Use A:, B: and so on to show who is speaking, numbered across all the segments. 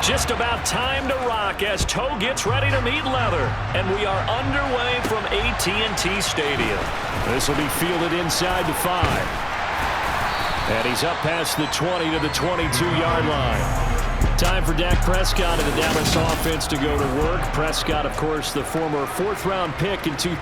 A: Just about time to rock as toe gets ready to meet leather. And we are underway from AT&T Stadium. This will be fielded inside the 5. And he's up past the 20 to the 22-yard line. Time for Dak Prescott and the Dallas offense to go to work. Prescott, of course, the former 4th-round pick in 2000.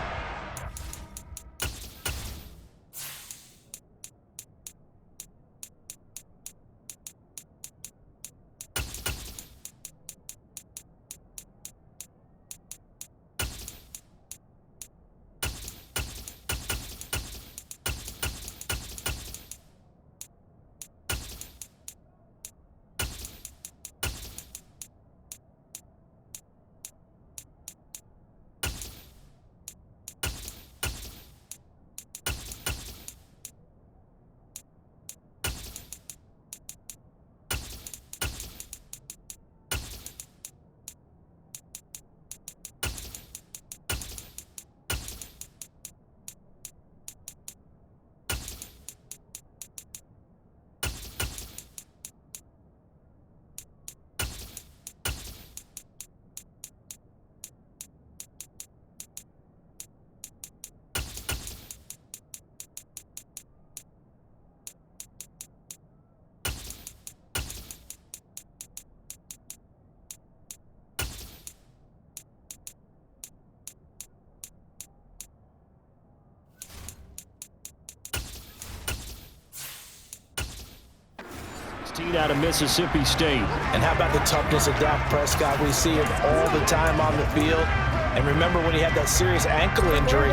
A: Out of Mississippi State.
B: And how about the toughness of Dak Prescott? We see him all the time on the field. And remember when he had that serious ankle injury,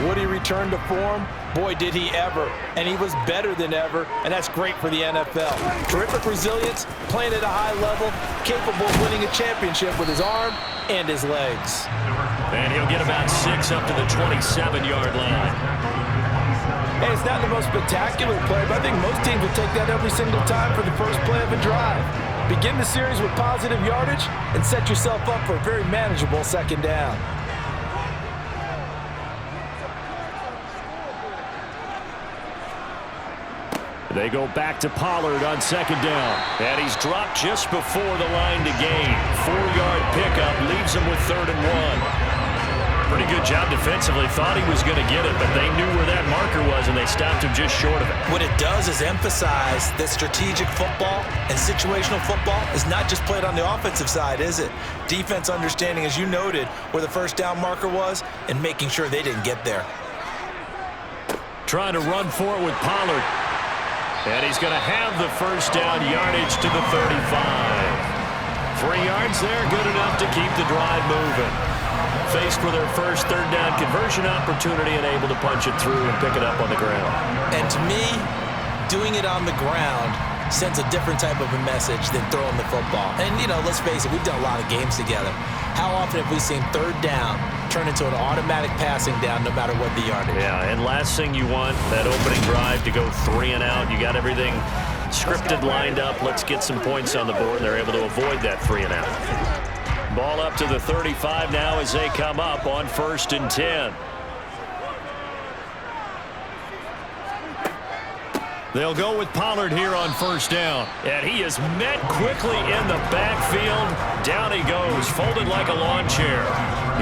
B: would he return to form? Boy, did he ever. And he was better than ever, and that's great for the NFL. Terrific resilience, playing at a high level, capable of winning a championship with his arm and his legs.
A: And he'll get about 6 up to the 27-yard line.
B: Hey, it's not the most spectacular play, but I think most teams will take that every single time for the first play of a drive. Begin the series with positive yardage and set yourself up for a very manageable second down.
A: They go back to Pollard on second down. And he's dropped just before the line to gain. 4-yard pickup leaves him with 3rd and 1. Pretty good job defensively. Thought he was going to get it, but they knew where that marker was, and they stopped him just short of it.
B: What it does is emphasize that strategic football and situational football is not just played on the offensive side, is it? Defense understanding, as you noted, where the first down marker was and making sure they didn't get there.
A: Trying to run for it with Pollard. And he's going to have the first down yardage to the 35. 3 yards there, good enough to keep the drive moving. Faced with their first 3rd down conversion opportunity and able to punch it through and pick it up on the ground.
B: And to me, doing it on the ground sends a different type of a message than throwing the football. And, you know, let's face it, we've done a lot of games together. How often have we seen 3rd down turn into an automatic passing down no matter what the yardage?
A: Yeah, and last thing you want, that opening drive to go 3 and out. You got everything scripted, lined up. Let's get some points on the board, and they're able to avoid that 3 and out. Ball up to the 35 now as they come up on 1st and 10. They'll go with Pollard here on 1st down. And he is met quickly in the backfield. Down he goes, folded like a lawn chair.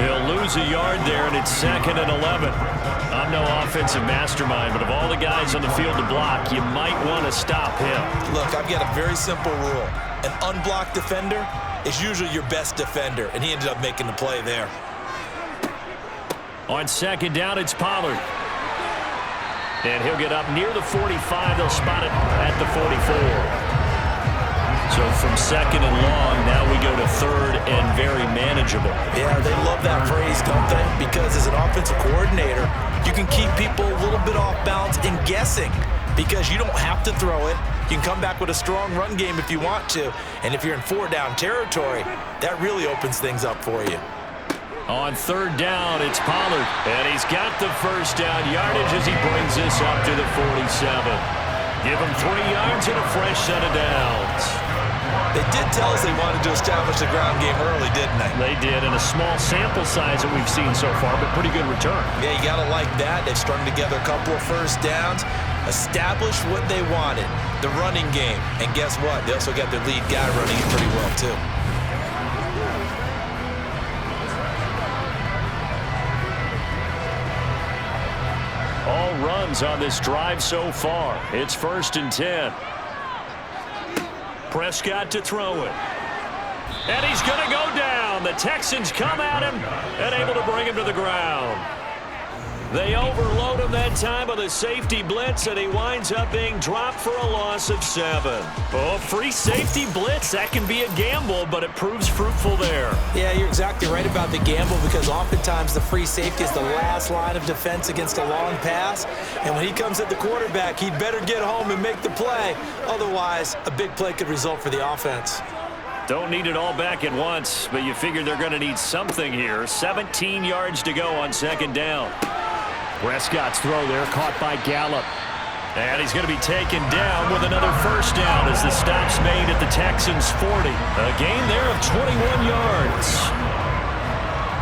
A: He'll lose a yard there, and it's 2nd and 11. I'm no offensive mastermind, but of all the guys on the field to block, you might want to stop him.
B: Look, I've got a very simple rule. An unblocked defender is usually your best defender, and he ended up making the play there.
A: On 2nd down, it's Pollard. And he'll get up near the 45. They'll spot it at the 44. So from 2nd and long, now we go to 3rd and very manageable.
B: Yeah, they love that phrase, don't they? Because as an offensive coordinator, you can keep people a little bit off balance and guessing because you don't have to throw it. You can come back with a strong run game if you want to. And if you're in 4-down territory, that really opens things up for you.
A: On 3rd down, it's Pollard. And he's got the first down yardage as he brings this up to the 47. Give him 3 yards and a fresh set of downs.
B: They did tell us they wanted to establish the ground game early, didn't they?
A: They did, and a small sample size that we've seen so far, but pretty good return.
B: Yeah, you got to like that. They've strung together a couple of first downs, established what they wanted, the running game. And guess what? They also got their lead guy running it pretty well, too.
A: runs on this drive so far. It's 1st and 10. Prescott to throw it. And he's going to go down. The Texans come at him and able to bring him to the ground. They overload him that time with a safety blitz, and he winds up being dropped for a loss of 7. Oh, free safety blitz, that can be a gamble, but it proves fruitful there.
B: Yeah, you're exactly right about the gamble, because oftentimes the free safety is the last line of defense against a long pass. And when he comes at the quarterback, he'd better get home and make the play. Otherwise, a big play could result for the offense.
A: Don't need it all back at once, but you figure they're going to need something here. 17 yards to go on 2nd down. Prescott's throw there, caught by Gallup. And he's going to be taken down with another 1st down as the stop's made at the Texans' 40. A gain there of 21 yards.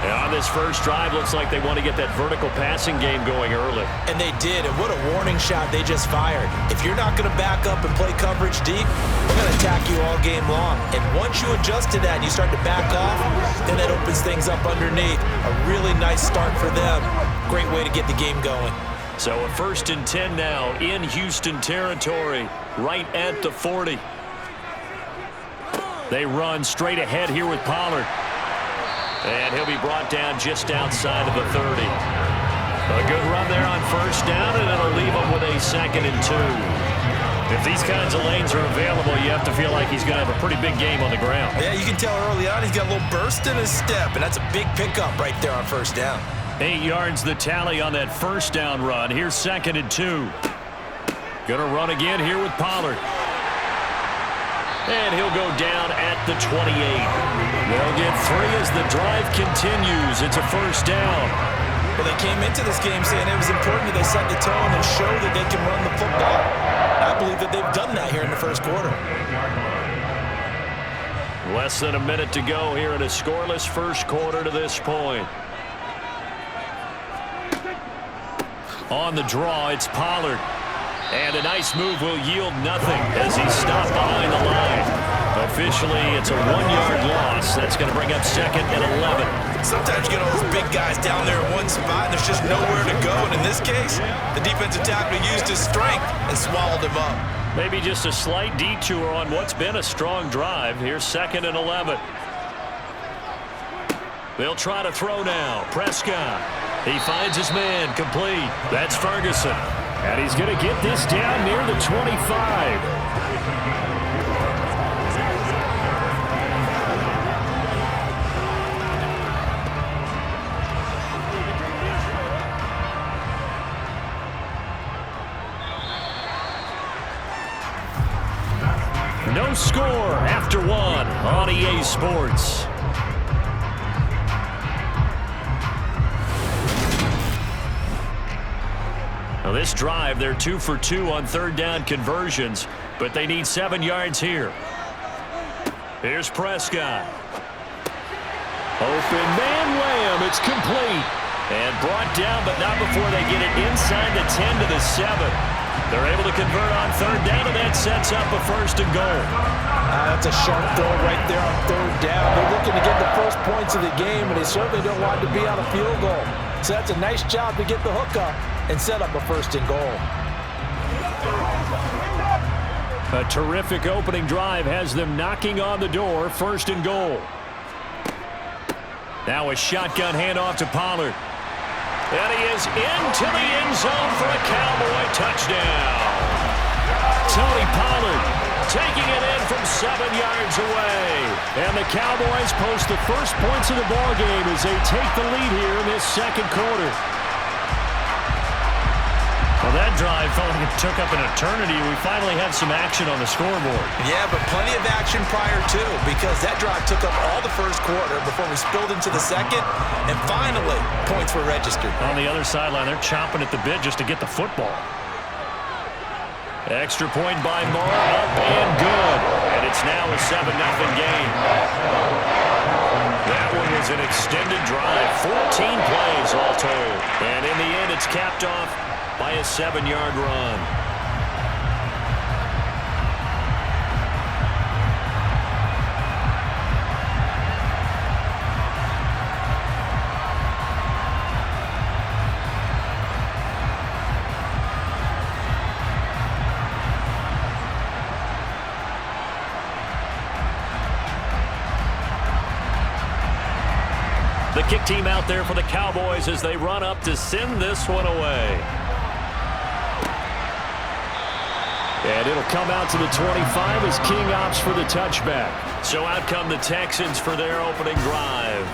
A: And on this first drive, looks like they want to get that vertical passing game going early.
B: And they did, and what a warning shot they just fired. If you're not going to back up and play coverage deep, we're going to attack you all game long. And once you adjust to that and you start to back off, then that opens things up underneath. A really nice start for them. Great way to get the game going.
A: So a 1st and 10 now in Houston territory, right at the 40. They run straight ahead here with Pollard. And he'll be brought down just outside of the 30. A good run there on 1st down, and it'll leave him with a 2nd and 2. If these kinds of lanes are available, you have to feel like he's going to have a pretty big game on the ground.
B: Yeah, you can tell early on he's got a little burst in his step, and that's a big pickup right there on 1st down.
A: 8 yards the tally on that 1st down run. Here's 2nd and 2. Going to run again here with Pollard. And he'll go down at the 28. They'll get 3 as the drive continues. It's a 1st down.
B: Well, they came into this game saying it was important that they set the tone and show that they can run the football. I believe that they've done that here in the 1st quarter.
A: Less than a minute to go here in a scoreless 1st quarter to this point. On the draw, it's Pollard. And a nice move will yield nothing as he's stopped behind the line. Officially, it's a 1-yard loss. That's going to bring up 2nd and 11.
B: Sometimes you get all those big guys down there in one spot, and there's just nowhere to go. And in this case, the defensive tackle used his strength and swallowed him up.
A: Maybe just a slight detour on what's been a strong drive. Here's 2nd and 11. They'll try to throw now. Prescott. He finds his man complete. That's Ferguson. And he's going to get this down near the 25. No score after 1 on EA Sports. Now this drive, they're 2 for 2 on 3rd down conversions, but they need 7 yards here. Here's Prescott. Open man Lamb, it's complete. And brought down, but not before they get it inside the 10 to the 7. They're able to convert on 3rd down, and that sets up a 1st and goal.
B: That's a sharp throw right there on 3rd down. They're looking to get the first points of the game, and they certainly don't want to be on a field goal. So that's a nice job to get the hook up and set up a 1st and goal.
A: A terrific opening drive has them knocking on the door. 1st and goal. Now a shotgun handoff to Pollard. And he is into the end zone for a Cowboy touchdown. Tony Pollard taking it in from 7 yards away. And the Cowboys post the first points of the ballgame as they take the lead here in this 2nd quarter. Well, that drive felt like it took up an eternity. We finally have some action on the scoreboard.
B: Yeah, but plenty of action prior to, because that drive took up all the 1st quarter before we spilled into the 2nd, and finally, points were registered.
A: On the other sideline, they're chomping at the bit just to get the football. Extra point by Moore, up and good. And it's now a 7-0 game. That one was an extended drive, 14 plays all told. And in the end, it's capped off by a 7-yard run. The kick team out there for the Cowboys as they run up to send this one away. And it'll come out to the 25 as King opts for the touchback. So out come the Texans for their opening drive.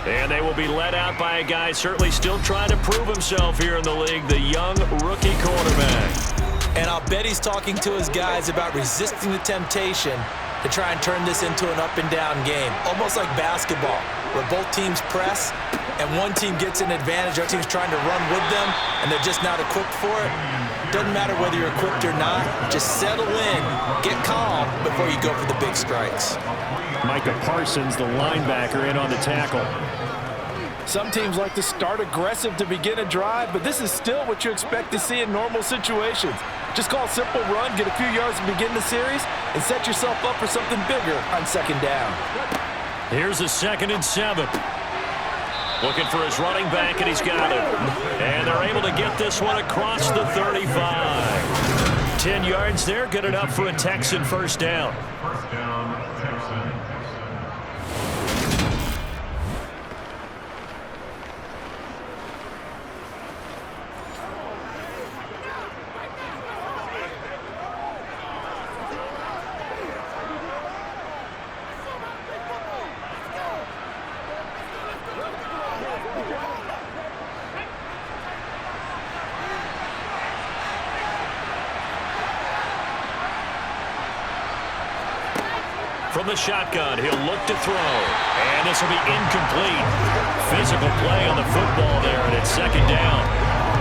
A: And they will be led out by a guy certainly still trying to prove himself here in the league, the young rookie quarterback.
B: And I'll bet he's talking to his guys about resisting the temptation to try and turn this into an up-and-down game, almost like basketball, where both teams press and one team gets an advantage, other team's trying to run with them, and they're just not equipped for it. Doesn't matter whether you're equipped or not. Just settle in, get calm before you go for the big strikes.
A: Micah Parsons, the linebacker, in on the tackle.
B: Some teams like to start aggressive to begin a drive, but this is still what you expect to see in normal situations. Just call a simple run, get a few yards to begin the series, and set yourself up for something bigger on second down.
A: Here's a 2nd and 7. Looking for his running back, and he's got it. And they're able to get this one across the 35. 10 yards there, good enough for a Texan first down.
C: First down, Texans.
A: From the shotgun, he'll look to throw. And this will be incomplete. Physical play on the football there, and it's 2nd down.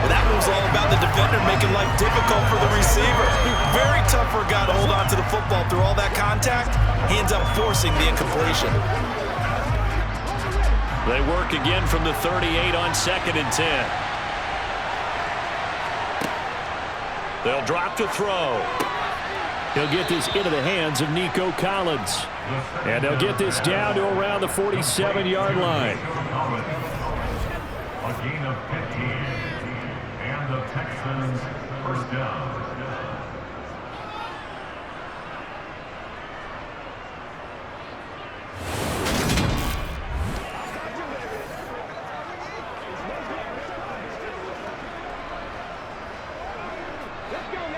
B: Well, that move's all about the defender making life difficult for the receiver. Very tough for a guy to hold on to the football through all that contact. He ends up forcing the incompletion.
A: They work again from the 38 on 2nd and 10. They'll drop to throw. He'll get this into the hands of Nico Collins. And they'll get this down to around the 47-yard line.
C: A gain of 15. And the Texans first down.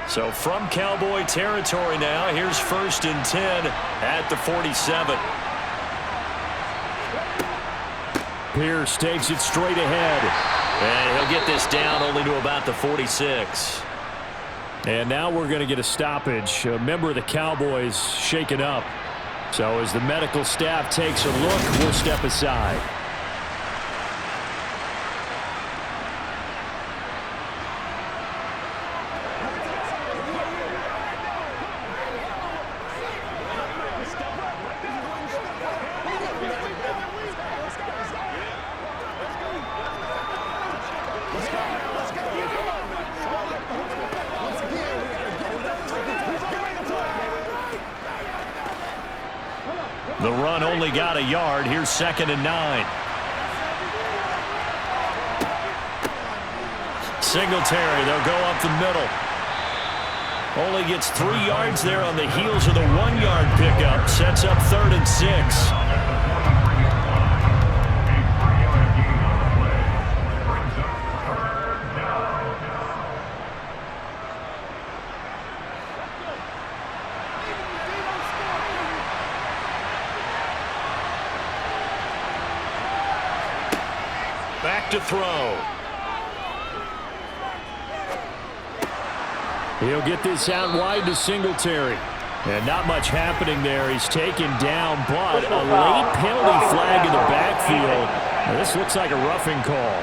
A: So from Cowboy territory now, here's 1st and 10 at the 47. Pierce takes it straight ahead. And he'll get this down only to about the 46. And now we're going to get a stoppage. A member of the Cowboys shaken up. So as the medical staff takes a look, we'll step aside. The run only got a yard. Here's 2nd and 9. Singletary, they'll go up the middle. Only gets 3 yards there on the heels of the 1-yard pickup. Sets up 3rd and 6. Back to throw. He'll get this out wide to Singletary. And not much happening there. He's taken down, but a late penalty flag in the backfield. Now, this looks like a roughing call.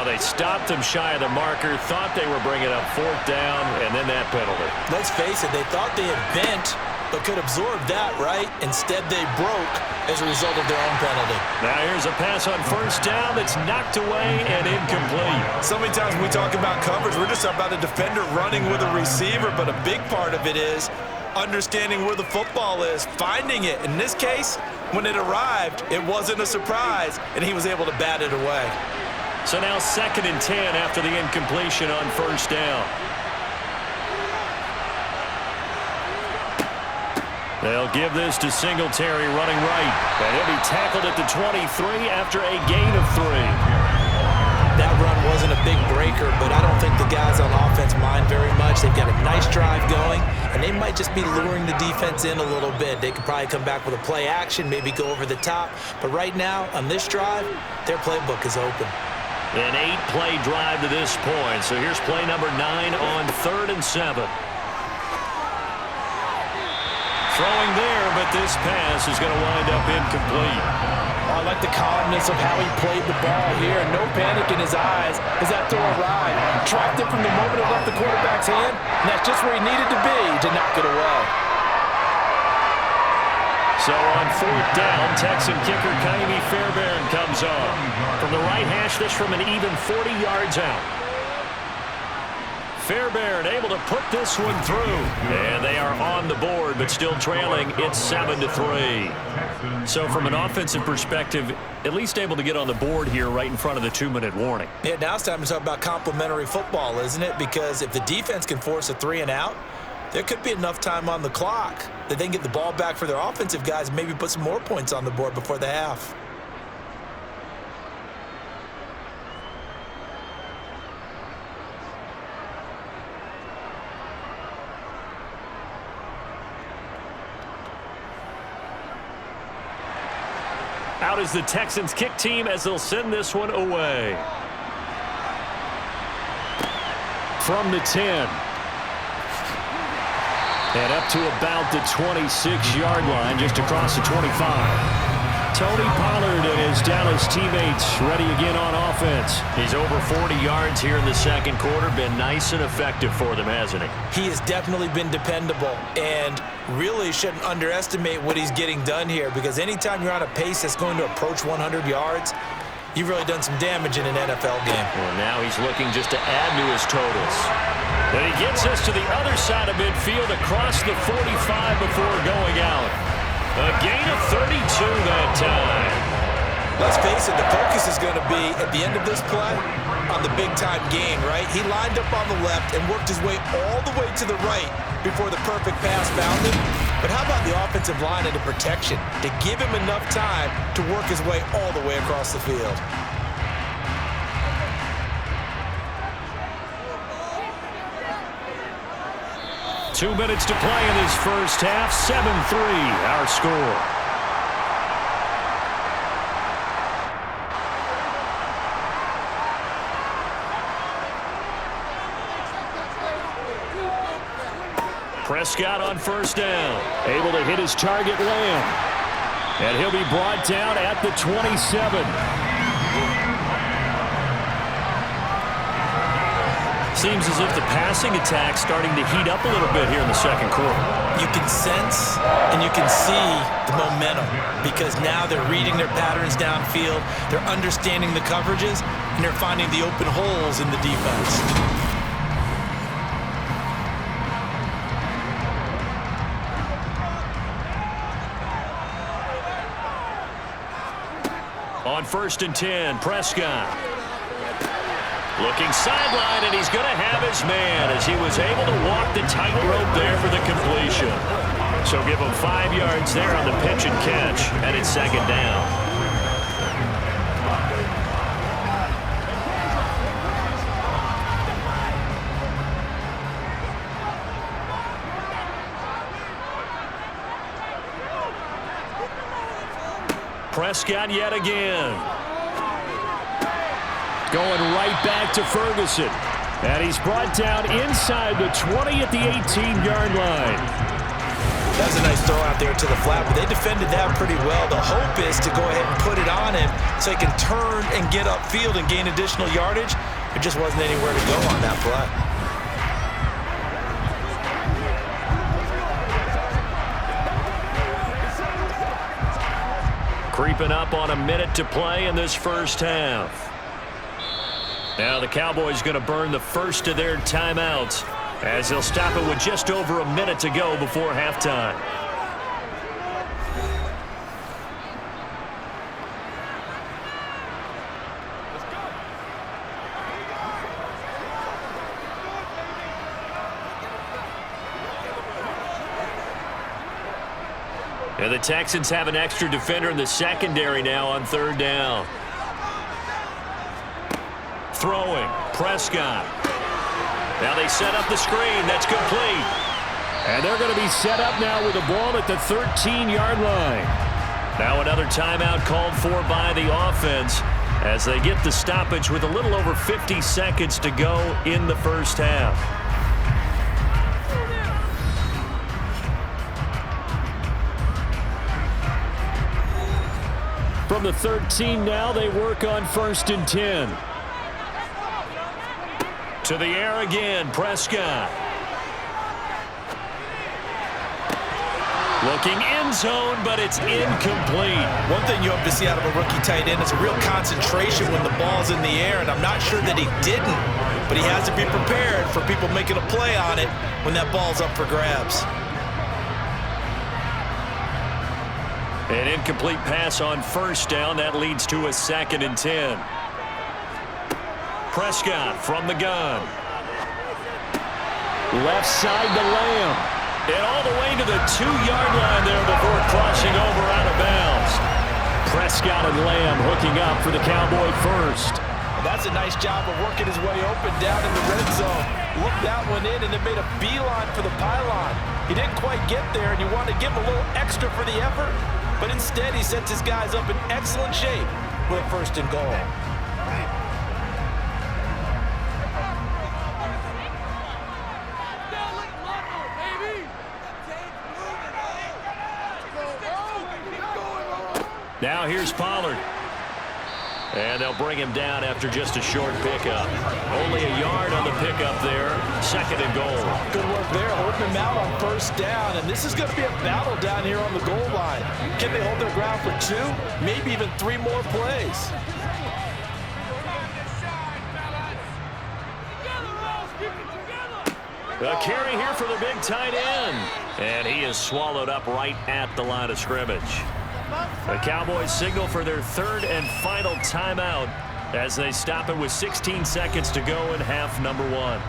A: They stopped him shy of the marker, thought they were bringing up 4th down, and then that penalty.
B: Let's face it, they thought they had bent, but could absorb that, right? Instead, they broke as a result of their own penalty.
A: Now here's a pass on 1st down that's knocked away and incomplete.
B: So many times when we talk about coverage, we're just about a defender running with a receiver, but a big part of it is understanding where the football is, finding it. In this case, when it arrived, it wasn't a surprise, and he was able to bat it away.
A: So now 2nd and 10 after the incompletion on 1st down. They'll give this to Singletary running right. And he'll be tackled at the 23 after a gain of 3.
B: That run wasn't a big breaker, but I don't think the guys on offense mind very much. They've got a nice drive going, and they might just be luring the defense in a little bit. They could probably come back with a play action, maybe go over the top. But right now, on this drive, their playbook is open.
A: An 8-play drive to this point. So here's play number 9 on 3rd and 7. Throwing there, but this pass is going to wind up incomplete.
B: I like the calmness of how he played the ball here. No panic in his eyes as that throw arrived. Tracked it from the moment it left the quarterback's hand, and that's just where he needed to be to knock it away.
A: So on 4th down, Texan kicker Kaimi Fairbairn comes on. From the right hash, this from an even 40 yards out. Fairbairn able to put this one through. And they are on the board, but still trailing. It's 7-3. So from an offensive perspective, at least able to get on the board here right in front of the 2-minute warning.
B: Yeah, now it's time to talk about complimentary football, isn't it? Because if the defense can force a 3-and-out, there could be enough time on the clock that they can get the ball back for their offensive guys and maybe put some more points on the board before the half.
A: Out is the Texans kick team as they'll send this one away. From the 10. And up to about the 26-yard line, just across the 25. Tony Pollard and his Dallas teammates ready again on offense. He's over 40 yards here in the second quarter. Been nice and effective for them, hasn't he?
B: He has definitely been dependable, and really shouldn't underestimate what he's getting done here, because anytime you're on a pace that's going to approach 100 yards, you've really done some damage in an NFL game.
A: Well, now he's looking just to add to his totals. And he gets us to the other side of midfield across the 45 before going out. A gain of 32 that time.
B: Let's face it, the focus is going to be, at the end of this play, on the big-time gain, right? He lined up on the left and worked his way all the way to the right before the perfect pass found him. But how about the offensive line and the protection to give him enough time to work his way all the way across the field?
A: Two minutes to play in this first half. 7-3, our score. Prescott on first down. Able to hit his target, Lamb. And he'll be brought down at the 27. Seems as if the passing attack's starting to heat up a little bit here in the second quarter.
B: You can sense and you can see the momentum, because now they're reading their patterns downfield, they're understanding the coverages, and they're finding the open holes in the defense.
A: On 1st and 10, Prescott. Looking sideline, and he's going to have his man as he was able to walk the tightrope there for the completion. So give him 5 yards there on the pitch and catch, and it's second down. Prescott yet again. Going right back to Ferguson. And he's brought down inside the 20 at the 18-yard line.
B: That was a nice throw out there to the flat, but they defended that pretty well. The hope is to go ahead and put it on him so he can turn and get upfield and gain additional yardage. There just wasn't anywhere to go on that play.
A: Creeping up on a minute to play in this first half. Now the Cowboys going to burn the first of their timeouts as they'll stop it with just over a minute to go before halftime. And the Texans have an extra defender in the secondary now on third down. Throwing, Prescott. Now they set up the screen. That's complete. And they're going to be set up now with the ball at the 13-yard line. Now another timeout called for by the offense as they get the stoppage with a little over 50 seconds to go in the first half. From the 13 now, they work on 1st and 10. To the air again, Prescott. Looking end zone, but it's incomplete.
B: One thing you hope to see out of a rookie tight end is a real concentration when the ball's in the air, and I'm not sure that he didn't, but he has to be prepared for people making a play on it when that ball's up for grabs.
A: An incomplete pass on 1st down. That leads to a 2nd and 10. Prescott from the gun. Left side to Lamb. And all the way to the 2-yard line there before crossing over out of bounds. Prescott and Lamb hooking up for the Cowboy first.
B: That's a nice job of working his way open down in the red zone. Looked that one in and then made a beeline for the pylon. He didn't quite get there, and you want to give him a little extra for the effort. But instead, he sets his guys up in excellent shape with a 1st and goal.
A: Now here's Pollard. And they'll bring him down after just a short pickup. Only a yard on the pickup there. 2nd and goal.
B: Good work there, holding him out on 1st down. And this is going to be a battle down here on the goal line. Can they hold their ground for 2, maybe even 3 more plays?
A: A carry here for the big tight end. And he is swallowed up right at the line of scrimmage. The Cowboys signal for their 3rd and final timeout as they stop it with 16 seconds to go in half number 1.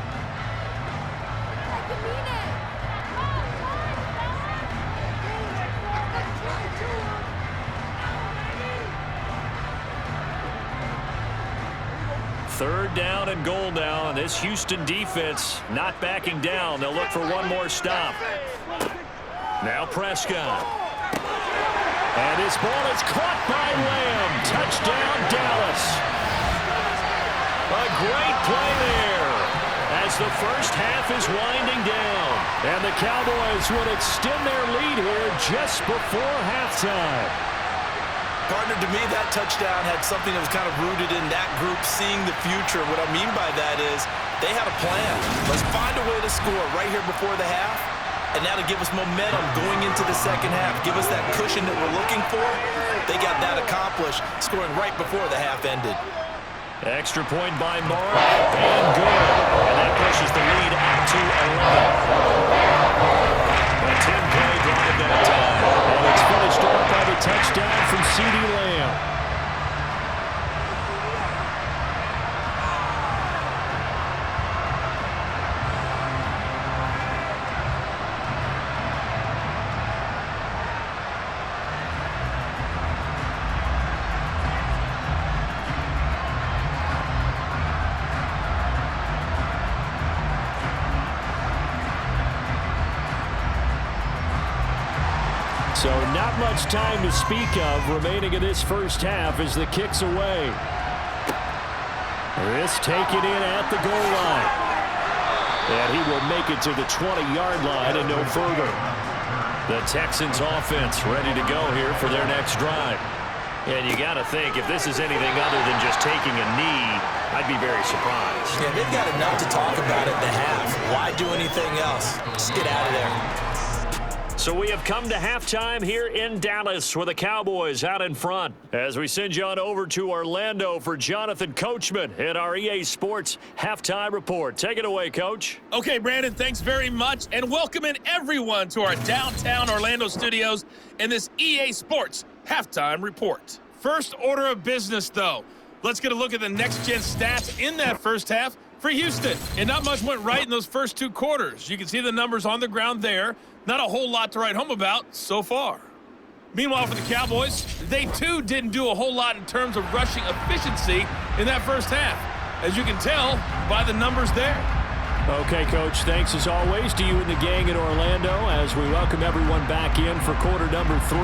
A: Third down and goal now, and this Houston defense not backing down. They'll look for one more stop. Now Prescott. And his ball is caught by Lamb. Touchdown, Dallas. A great play there as the first half is winding down. And the Cowboys would extend their lead here just before halftime.
B: Partner, to me, that touchdown had something that was kind of rooted in that group seeing the future. What I mean by that is they had a plan. Let's find a way to score right here before the half. And that'll give us momentum going into the second half. Give us that cushion that we're looking for. They got that accomplished, scoring right before the half ended.
A: Extra point by Morrow, and good. And that pushes the lead out to 11. A 10-play drive that time. And it's finished off by the touchdown from CeeDee Lamb. So not much time to speak of remaining in this first half as the kick's away. This taken in at the goal line. And he will make it to the 20-yard line and no further. The Texans offense ready to go here for their next drive. And you got to think, if this is anything other than just taking a knee, I'd be very surprised.
B: Yeah, they've got enough to talk about at the half. Why do anything else? Just get out of there.
A: So we have come to halftime here in Dallas with the Cowboys out in front. As we send you on over to Orlando for Jonathan Coachman in our EA Sports Halftime Report. Take it away, Coach.
D: Okay, Brandon, thanks very much. And welcome in everyone to our downtown Orlando studios in this EA Sports Halftime Report. First order of business, though. Let's get a look at the next-gen stats in that first half for Houston. And not much went right in those first 2 quarters. You can see the numbers on the ground there. Not a whole lot to write home about so far. Meanwhile, for the Cowboys, they too didn't do a whole lot in terms of rushing efficiency in that first half, as you can tell by the numbers there.
A: Okay, Coach, thanks as always to you and the gang in Orlando as we welcome everyone back in for quarter number 3.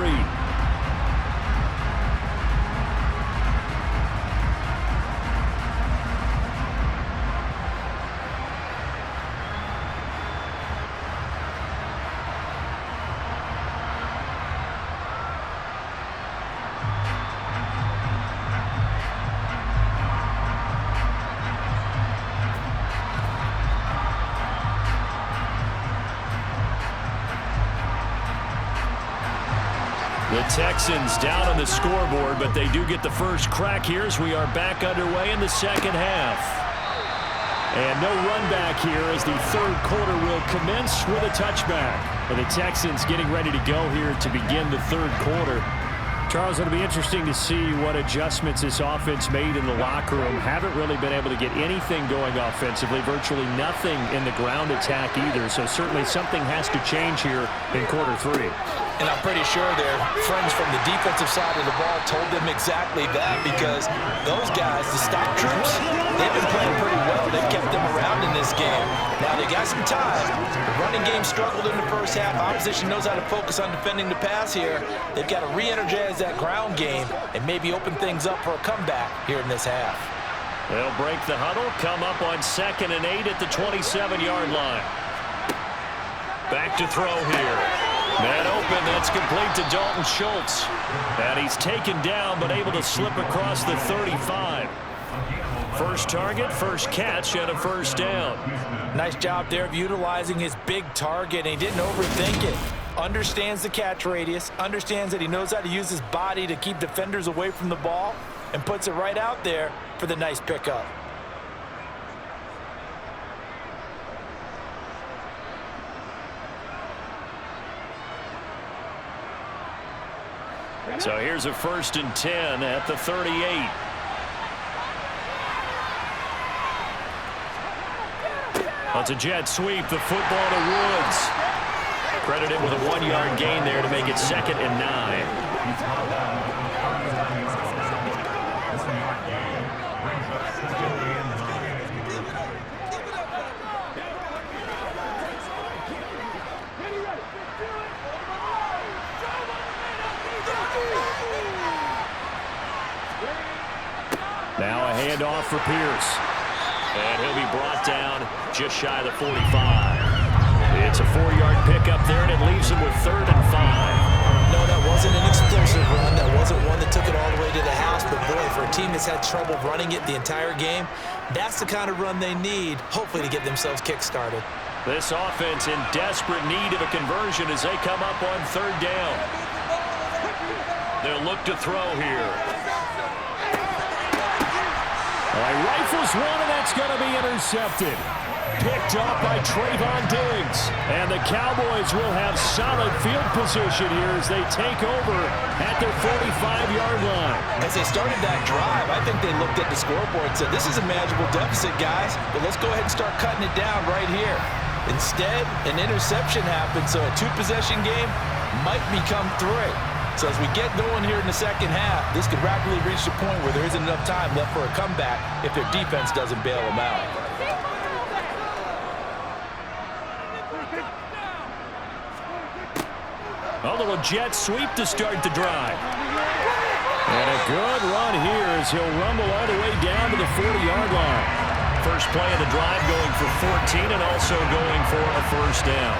A: The Texans down on the scoreboard, but they do get the first crack here as we are back underway in the second half. And no run back here as the third quarter will commence with a touchback. For the Texans getting ready to go here to begin the third quarter. Charles, it'll be interesting to see what adjustments this offense made in the locker room. Haven't really been able to get anything going offensively, virtually nothing in the ground attack either. So certainly something has to change here in quarter 3.
B: And I'm pretty sure their friends from the defensive side of the ball told them exactly that, because those guys, the stop troops, they've been playing pretty well. They've kept them around in this game. Now they got some time. The running game struggled in the first half. Opposition knows how to focus on defending the pass here. They've got to re-energize that ground game and maybe open things up for a comeback here in this half.
A: They'll break the huddle, come up on 2nd and 8 at the 27-yard line. Back to throw here. Man open, that's complete to Dalton Schultz. And he's taken down, but able to slip across the 35. First target, first catch, and a first down.
B: Nice job there of utilizing his big target, and he didn't overthink it. Understands the catch radius, understands that he knows how to use his body to keep defenders away from the ball, and puts it right out there for the nice pickup.
A: So here's a 1st and 10 at the 38. That's a jet sweep, the football to Woods. Credited with a 1-yard gain there to make it 2nd and 9. Now a handoff for Pierce. And he'll be brought down just shy of the 45. It's a 4-yard pickup there, and it leaves him with 3rd and 5.
B: No, that wasn't an explosive run. That wasn't one that took it all the way to the house. But, boy, for a team that's had trouble running it the entire game, that's the kind of run they need, hopefully, to get themselves kick-started.
A: This offense in desperate need of a conversion as they come up on 3rd down. They'll look to throw here. Rifles one, and that's going to be intercepted. Picked off by Trayvon Diggs. And the Cowboys will have solid field position here as they take over at their 45-yard line.
B: As they started that drive, I think they looked at the scoreboard and said, this is a manageable deficit, guys, but let's go ahead and start cutting it down right here. Instead, an interception happened, so a 2-possession game might become 3. So as we get going here in the second half, this could rapidly reach the point where there isn't enough time left for a comeback if their defense doesn't bail them out.
A: A little jet sweep to start the drive. And a good run here as he'll rumble all the way down to the 40-yard line. First play of the drive going for 14 and also going for a first down.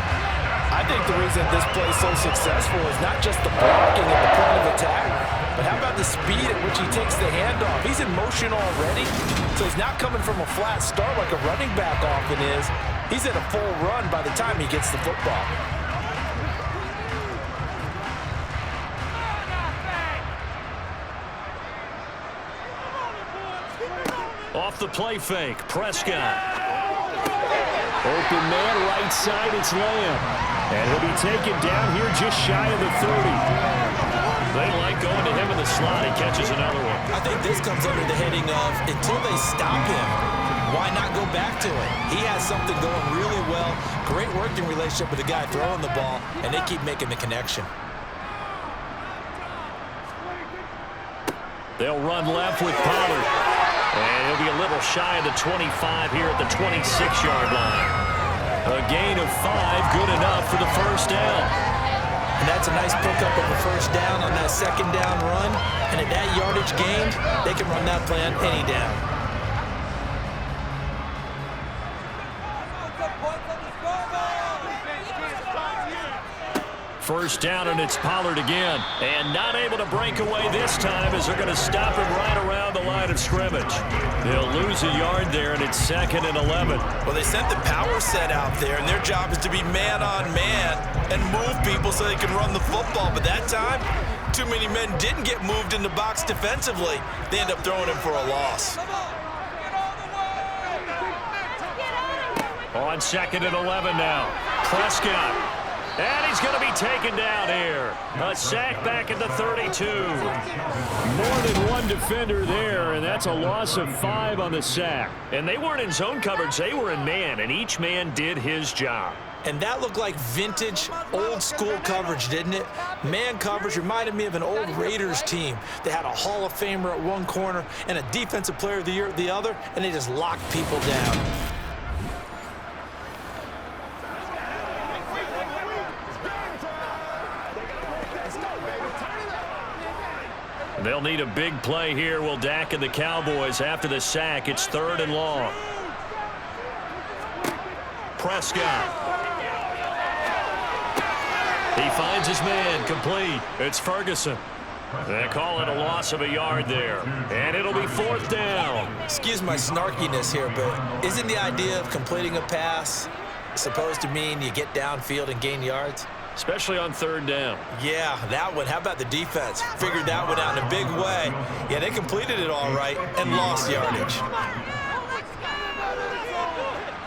B: I think the reason this play is so successful is not just the blocking at the point of attack, but how about the speed at which he takes the handoff? He's in motion already, so he's not coming from a flat start like a running back often is. He's at a full run by the time he gets the football.
A: Off the play fake, Prescott. Open man, right side, it's Lamb. And he'll be taken down here just shy of the 30. They like going to him in the slot. He catches another one.
B: I think this comes under the heading of, until they stop him, why not go back to it? He has something going really well. Great working relationship with the guy throwing the ball, and they keep making the connection.
A: They'll run left with Pollard. And he'll be a little shy of the 25 here at the 26-yard line. A gain of 5, good enough for the first down.
B: And that's a nice pickup of a first down on that second down run. And at that yardage gained, they can run that play on any down.
A: First down, and it's Pollard again. And not able to break away this time as they're going to stop him right around the line of scrimmage. They'll lose a yard there, and it's 2nd and 11.
B: Well, they sent the power set out there, and their job is to be man-on-man and move people so they can run the football. But that time, too many men didn't get moved in the box defensively. They end up throwing him for a loss.
A: On 2nd and 11 now. Prescott. And he's going to be taken down here. A sack back at the 32. More than one defender there, and that's a loss of 5 on the sack. And they weren't in zone coverage. They were in man, and each man did his job.
B: And that looked like vintage, old-school coverage, didn't it? Man coverage reminded me of an old Raiders team. They had a Hall of Famer at one corner and a Defensive Player of the Year at the other, and they just locked people down.
A: They'll need a big play here, will Dak and the Cowboys. After the sack, it's 3rd and long. Prescott. He finds his man, complete. It's Ferguson. They call it a loss of a yard there. And it'll be 4th down.
B: Excuse my snarkiness here, but isn't the idea of completing a pass supposed to mean you get downfield and gain yards?
A: Especially on 3rd down.
B: Yeah, that one. How about the defense? Figured that one out in a big way. Yeah, they completed it all right and lost yardage.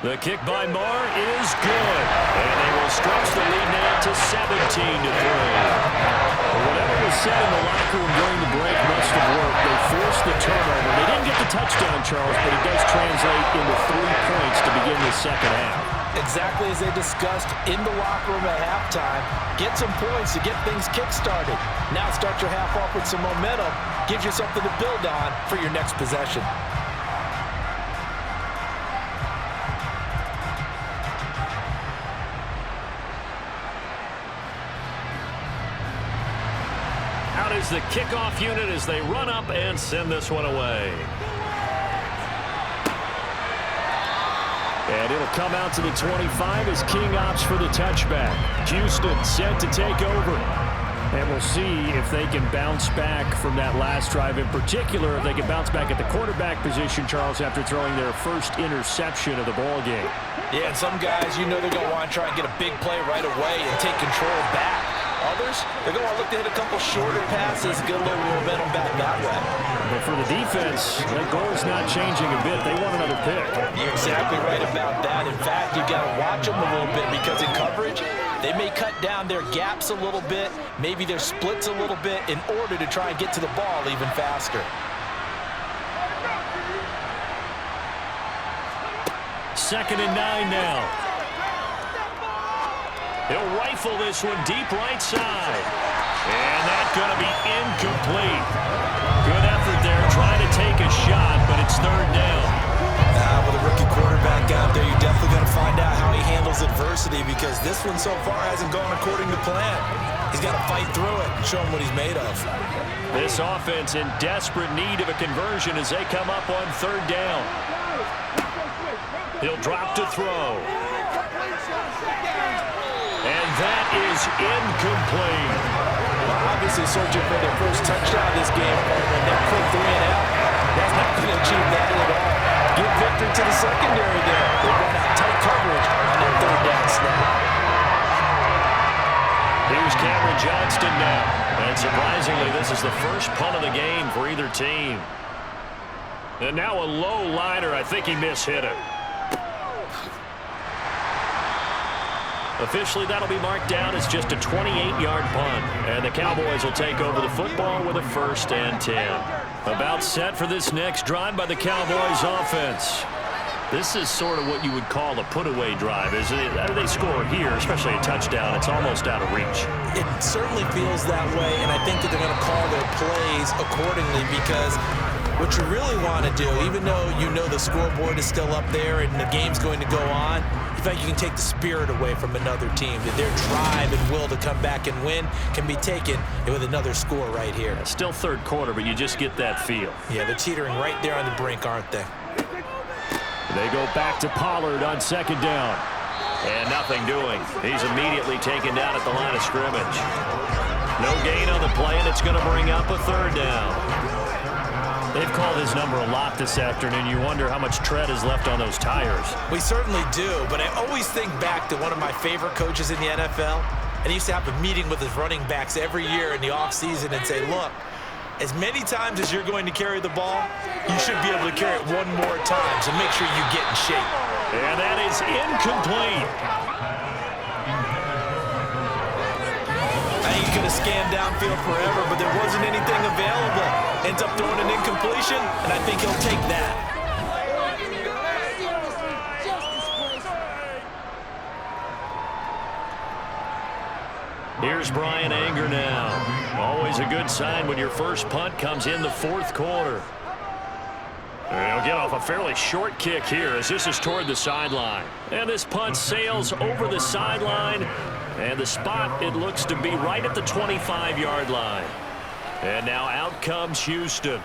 A: The kick by Marr is good. And they will stretch the lead now to 17-3. Whatever was said in the locker room during the break must have worked. They forced the turnover. They didn't get the touchdown, Charles, but it does translate into 3 points to begin the second half.
B: Exactly as they discussed in the locker room at halftime. Get some points to get things kick-started. Now start your half off with some momentum. Gives you something to build on for your next possession.
A: Out is the kickoff unit as they run up and send this one away. And it'll come out to the 25 as King opts for the touchback. Houston set to take over. And we'll see if they can bounce back from that last drive. In particular, if they can bounce back at the quarterback position, Charles, after throwing their first interception of the ball game.
B: Yeah, and some guys, you know they're going to want to try and get a big play right away and take control back. Others, they're going to look to hit a couple shorter passes, get a little momentum back that way.
A: But for the defense, that goal's not changing a bit. They want another pick.
B: You're exactly right about that. In fact, you've got to watch them a little bit because in coverage, they may cut down their gaps a little bit, maybe their splits a little bit in order to try and get to the ball even faster.
A: 2nd and 9 now. He'll rifle this one deep right side. And that's going to be incomplete. Good effort there trying to take a shot, but it's 3rd down.
B: With a rookie quarterback out there, you're definitely going to find out how he handles adversity because this one so far hasn't gone according to plan. He's got to fight through it and show him what he's made of.
A: This offense in desperate need of a conversion as they come up on 3rd down. He'll drop to throw. And that is incomplete.
B: Well, obviously searching for their first touchdown this game, and that quick 3 and out. That's not going to achieve that at all. Give victory to the secondary there. They run out tight coverage on that 3rd down snap.
A: Here's Cameron Johnston now. And surprisingly, this is the first punt of the game for either team. And now a low liner. I think he mishit it. Officially, that'll be marked down as just a 28-yard punt. And the Cowboys will take over the football with a 1st and 10. About set for this next drive by the Cowboys offense. This is sort of what you would call a put-away drive, isn't it? After they score here, especially a touchdown, it's almost out of reach.
B: It certainly feels that way, and I think that they're going to call their plays accordingly, because what you really want to do, even though you know the scoreboard is still up there and the game's going to go on, in fact, you can take the spirit away from another team. That their drive and will to come back and win can be taken with another score right here.
A: Still third quarter, but you just get that feel.
B: Yeah, they're teetering right there on the brink, aren't they?
A: They go back to Pollard on second down. And nothing doing. He's immediately taken down at the line of scrimmage. No gain on the play, and it's going to bring up a third down. They've called his number a lot this afternoon. You wonder how much tread is left on those tires.
B: We certainly do, but I always think back to one of my favorite coaches in the NFL, and he used to have a meeting with his running backs every year in the offseason and say, look, as many times as you're going to carry the ball, you should be able to carry it one more time, so make sure you get in shape.
A: And that is incomplete.
B: I think he could have scanned downfield forever, but there wasn't anything available. Ends up throwing an incompletion, and I think he'll take that.
A: Here's Brian Anger now. Always a good sign when your first punt comes in the fourth quarter. They'll get off a fairly short kick here as this is toward the sideline. And this punt sails over the sideline. And the spot, it looks to be right at the 25-yard line. And now out comes Houston.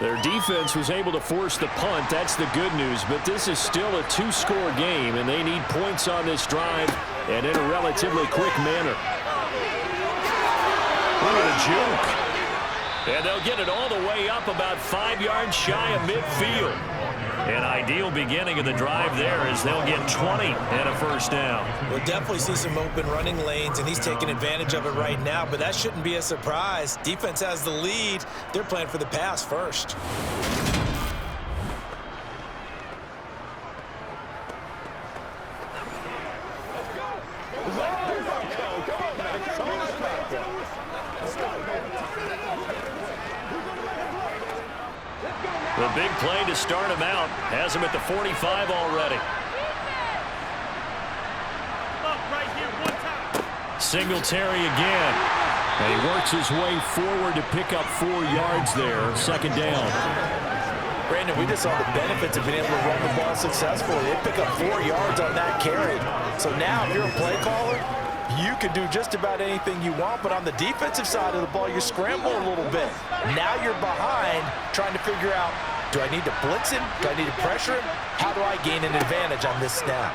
A: Their defense was able to force the punt. That's the good news. But this is still a two-score game, and they need points on this drive and in a relatively quick manner. Look at a juke. And they'll get it all the way up about 5 yards shy of midfield. An ideal beginning of the drive there as they'll get 20 and a first down.
B: We'll definitely see some open running lanes, and he's taking advantage of it right now, but that shouldn't be a surprise. Defense has the lead. They're playing for the pass first.
A: The big play to start him out has him at the 45 already. Singletary again. And he works his way forward to pick up 4 yards there. Second down.
B: Brandon, we just saw the benefits of being able to run the ball successfully. They pick up 4 yards on that carry. So now if you're a play caller, you can do just about anything you want, but on the defensive side of the ball, you're scrambling a little bit. Now you're behind trying to figure out, do I need to blitz him? Do I need to pressure him? How do I gain an advantage on this snap?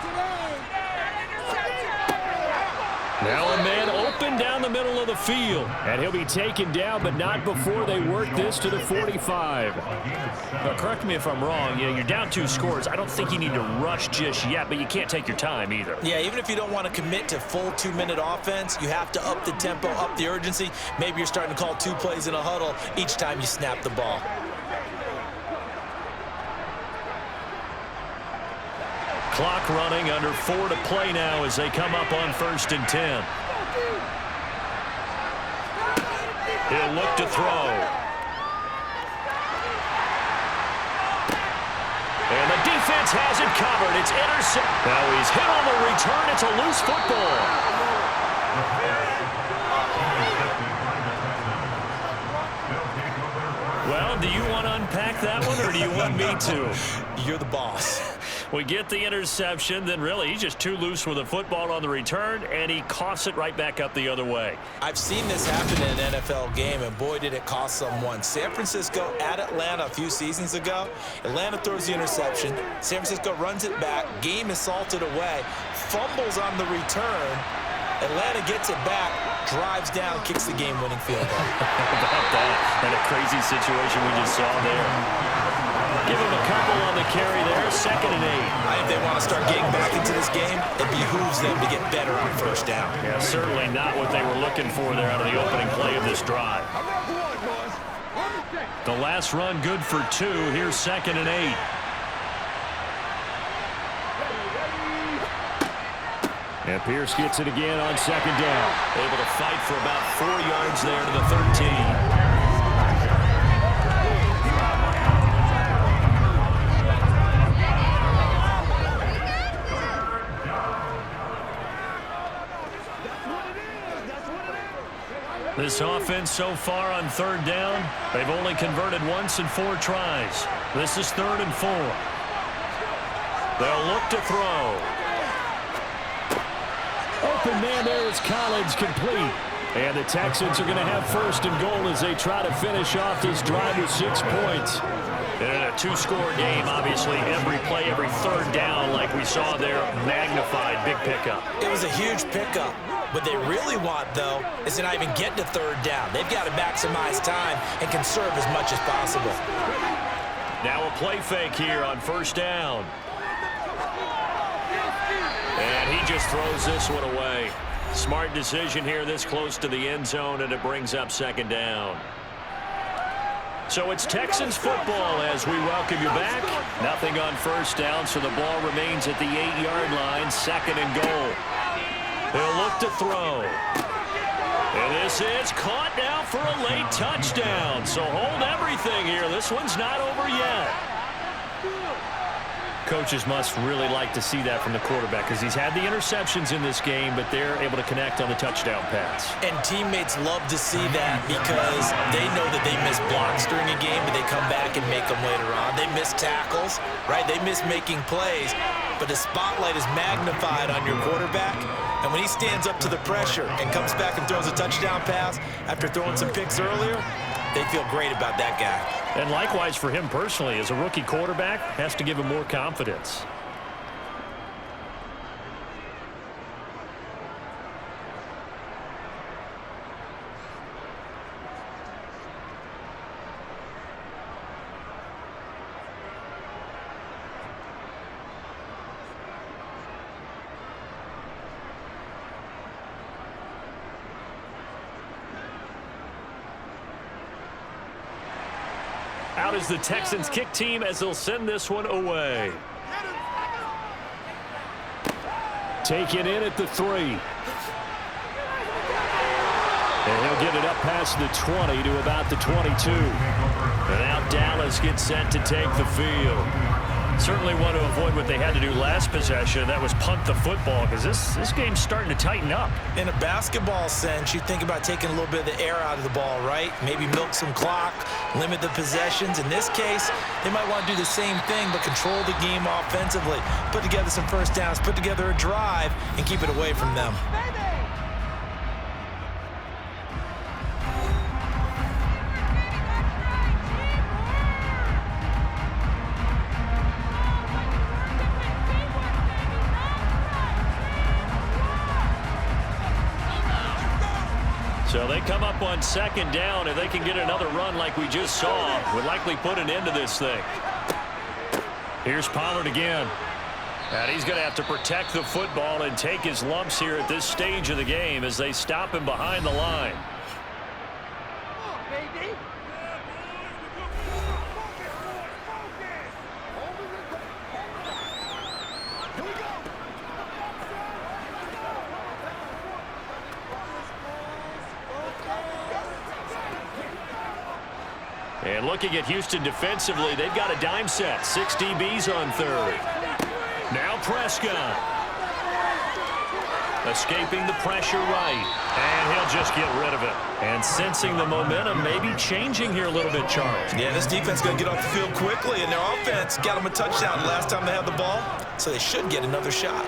A: Now a man open down the middle of the field. And he'll be taken down, but not before they work this to the 45. Now, correct me if I'm wrong. You know, you're down 2 scores. I don't think you need to rush just yet, but you can't take your time either.
B: Yeah, even if you don't want to commit to full 2-minute offense, you have to up the tempo, up the urgency. Maybe you're starting to call 2 plays in a huddle each time you snap the ball.
A: Clock running, under 4 to play now as they come up on 1st and 10. He'll look to throw. And the defense has it covered. It's intercepted. Now he's hit on the return. It's a loose football. Well, do you want to unpack that one, or do you want me to?
B: You're the boss.
A: We get the interception, then really he's just too loose with the football on the return, and he coughs it right back up the other way.
B: I've seen this happen in an NFL game, and boy, did it cost someone. San Francisco at Atlanta a few seasons ago. Atlanta throws the interception. San Francisco runs it back. Game is salted away. Fumbles on the return. Atlanta gets it back, drives down, kicks the game-winning field goal.
A: About that, and a crazy situation we just saw there. Give him a couple on the carry there, 2nd and 8.
B: If they want to start getting back into this game, it behooves them to get better on 1st down.
A: Yeah, certainly not what they were looking for there out of the opening play of this drive. The last run good for 2. Here's 2nd and 8. And Pierce gets it again on 2nd down. Able to fight for about 4 yards there to the 13. This offense so far on third down, they've only converted once in 4 tries. This is 3rd and 4. They'll look to throw. Open man there is Collins, complete. And the Texans are going to have 1st and goal as they try to finish off this drive with 6 points. And in a 2-score game, obviously, every play, every 3rd down, like we saw there, magnified, big pickup.
B: It was a huge pickup. What they really want, though, is to not even get to 3rd down. They've got to maximize time and conserve as much as possible.
A: Now a play fake here on 1st down. And he just throws this one away. Smart decision here this close to the end zone, and it brings up 2nd down. So it's Texans football as we welcome you back. Nothing on 1st down, so the ball remains at the 8-yard line, 2nd and goal. He'll look to throw. And this is caught now for a late touchdown. So hold everything here. This one's not over yet. Coaches must really like to see that from the quarterback because he's had the interceptions in this game, but they're able to connect on the touchdown pass.
B: And teammates love to see that because they know that they miss blocks during a game, but they come back and make them later on. They miss tackles, right? They miss making plays, but the spotlight is magnified on your quarterback. And when he stands up to the pressure and comes back and throws a touchdown pass after throwing some picks earlier, they feel great about that guy.
A: And likewise for him personally, as a rookie quarterback, has to give him more confidence. Out is the Texans kick team as they'll send this one away. Taken in at the 3. And he'll get it up past the 20 to about the 22. And now Dallas gets set to take the field. Certainly want to avoid what they had to do last possession. That was punt the football because this game's starting to tighten up.
B: In a basketball sense, you think about taking a little bit of the air out of the ball, right? Maybe milk some clock, limit the possessions. In this case, they might want to do the same thing but control the game offensively. Put together some 1st downs, put together a drive, and keep it away from them.
A: So they come up on 2nd down. If they can get another run like we just saw, would likely put an end to this thing. Here's Pollard again. And he's going to have to protect the football and take his lumps here at this stage of the game as they stop him behind the line. And looking at Houston defensively, they've got a dime set. 6 DBs on 3rd. Now Prescott. Escaping the pressure right. And he'll just get rid of it. And sensing the momentum maybe changing here a little bit, Charles.
B: Yeah, this defense is going to get off the field quickly, and their offense got them a touchdown last time they had the ball, so they should get another shot.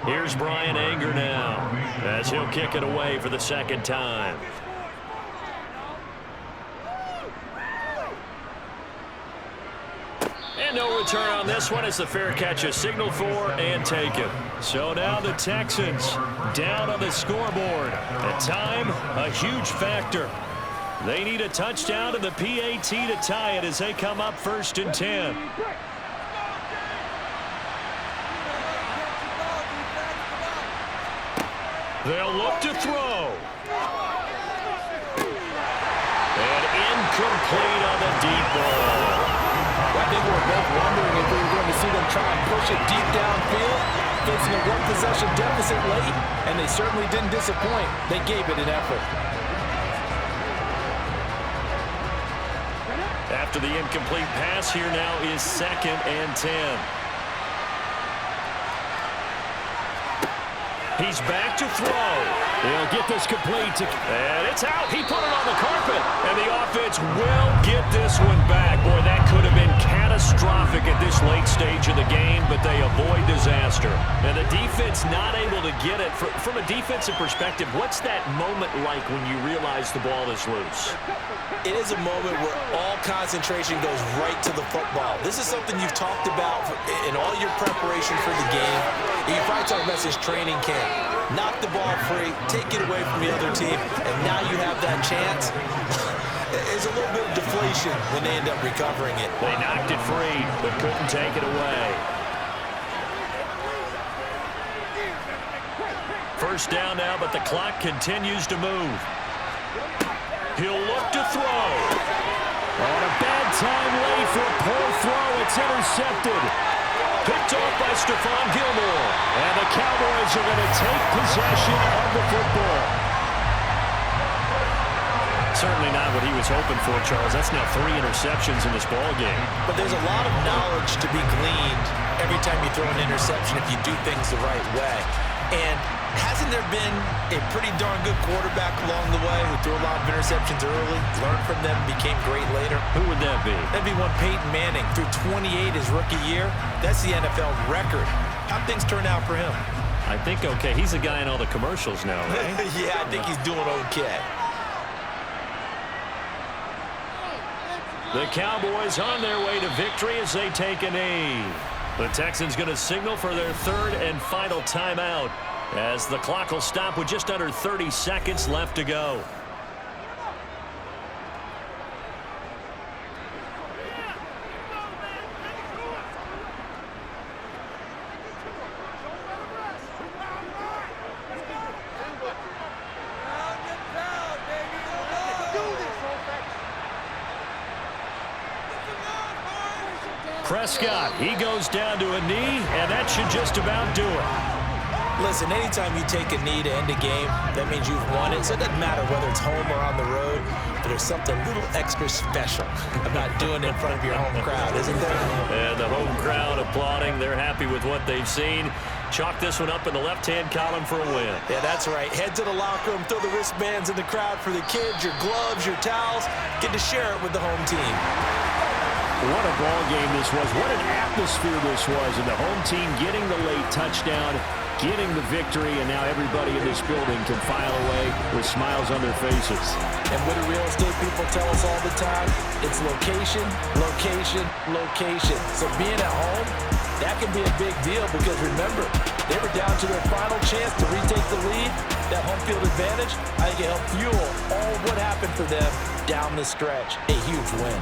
A: Here's Brian Anger now as he'll kick it away for the 2nd time. And no return on this one as the fair catch is signaled for and taken. So now the Texans down on the scoreboard. At time, a huge factor. They need a touchdown to the PAT to tie it as they come up 1st and 10. They'll look to throw. And incomplete on the deep ball.
B: I think we were both wondering if we were going to see them try and push it deep downfield, facing a 1-possession deficit late, and they certainly didn't disappoint. They gave it an effort.
A: After the incomplete pass, here now is 2nd and 10. He's back to throw. He'll get this complete. And it's out. He put it on the carpet. And the offense will get this one back. Boy, that could have been catastrophic at this late stage of the game, but they avoid disaster. And the defense not able to get it. From a defensive perspective, what's that moment like when you realize the ball is loose?
B: It is a moment where all concentration goes right to the football. This is something you've talked about in all your preparation for the game. You probably talk about this training camp. Knock the ball free, take it away from the other team, and now you have that chance. There's a little bit of deflation when they end up recovering it.
A: They knocked it free, but couldn't take it away. First down now, but the clock continues to move. He'll look to throw. On a bad time late for a poor throw. It's intercepted. Picked off by Stephon Gilmore. And the Cowboys are going to take possession of the football. Certainly not what he was hoping for, Charles. That's now 3 interceptions in this ball game.
B: But there's a lot of knowledge to be gleaned every time you throw an interception if you do things the right way. And hasn't there been a pretty darn good quarterback along the way who threw a lot of interceptions early, learned from them, became great later?
A: Who would that be?
B: That'd be one Peyton Manning. Threw 28 his rookie year. That's the NFL record. How'd things turn out for him?
A: I think okay. He's the guy in all the commercials now, right?
B: Yeah, I think he's doing okay.
A: The Cowboys on their way to victory as they take a knee. The Texans going to signal for their third and final timeout as the clock will stop with just under 30 seconds left to go. Prescott, he goes down to a knee, and that should just about do it.
B: Listen, anytime you take a knee to end a game, that means you've won it. So it doesn't matter whether it's home or on the road, but there's something a little extra special about doing it in front of your home crowd, isn't there?
A: And the home crowd applauding. They're happy with what they've seen. Chalk this one up in the left-hand column for a win.
B: Yeah, that's right. Head to the locker room, throw the wristbands in the crowd for the kids, your gloves, your towels. Get to share it with the home team.
A: What a ball game this was. What an atmosphere this was. And the home team getting the late touchdown, getting the victory, and now everybody in this building can file away with smiles on their faces.
B: And what do real estate people tell us all the time? It's location, location, location. So being at home, that can be a big deal because remember, they were down to their final chance to retake the lead. That home field advantage, I think it helped fuel all what happened for them down the stretch. A huge win.